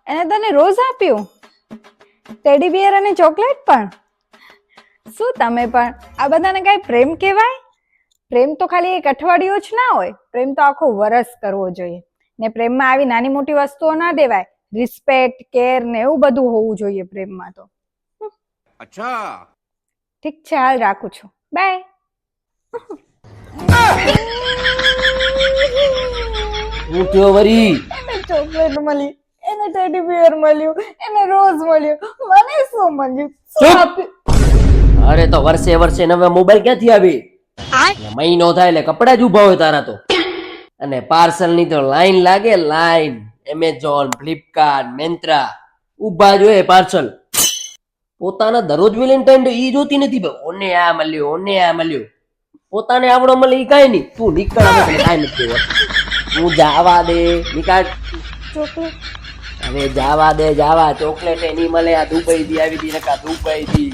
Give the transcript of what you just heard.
એને તને રોઝ આપ્યું, ટેડી બિયર અને ચોકલેટ પણ. શું તમે પણ, આ બધાને કઈ પ્રેમ કહેવાય? પ્રેમ તો ખાલી એક અઠવાડિયું જ ના હોય, પ્રેમ તો આખો વરસ કરવો જોઈએ. ને પ્રેમમાં આવી નાની મોટી વસ્તુઓ ના દેવાય. રિસ્પેક્ટ, કેર ને એવું બધું હોવું જોઈએ પ્રેમમાં તો. અચ્છા, ઠીક છે, હાલ રાખું છું, બાય. હું થયો વરી? એને ચોકલેટ મળી, એને ટેડી બિયર મળ્યું, એને રોઝ મળ્યું, મને શું મળ્યું? શું ચૂપ! આપ્યું? અરે તો વર્ષે વર્ષે નવા મોબાઈલ ક્યાંથી આવી? મહિનો થાય એટલે કપડા જ ઉભા હોય તારા તો. અને પાર્સલ ની તો લાઈન લાગે, લાઈન. એમેઝોન, ફ્લિપકાર્ટ, મેન્ત્રા ઉભા જોઈએ પાર્સલ. પોતાના દરરોજ વેલેન્ટાઇન ડે ઈ જોતી નથી ભાઈ. ઓને આ મળ્યું, ઓને આ મળ્યું. પોતાને આવડો મળે ઈ કાંઈ નહીં. તું નીકળ, અમે તને કાંઈ નથી કહેવું. તું જાવા દે, નીકળ. ચોકલેટ હવે જાવા દે, જાવા. ચોકલેટ એની મળે, આ દુબઈ થી આવી હતી, નકા દુબઈ થી.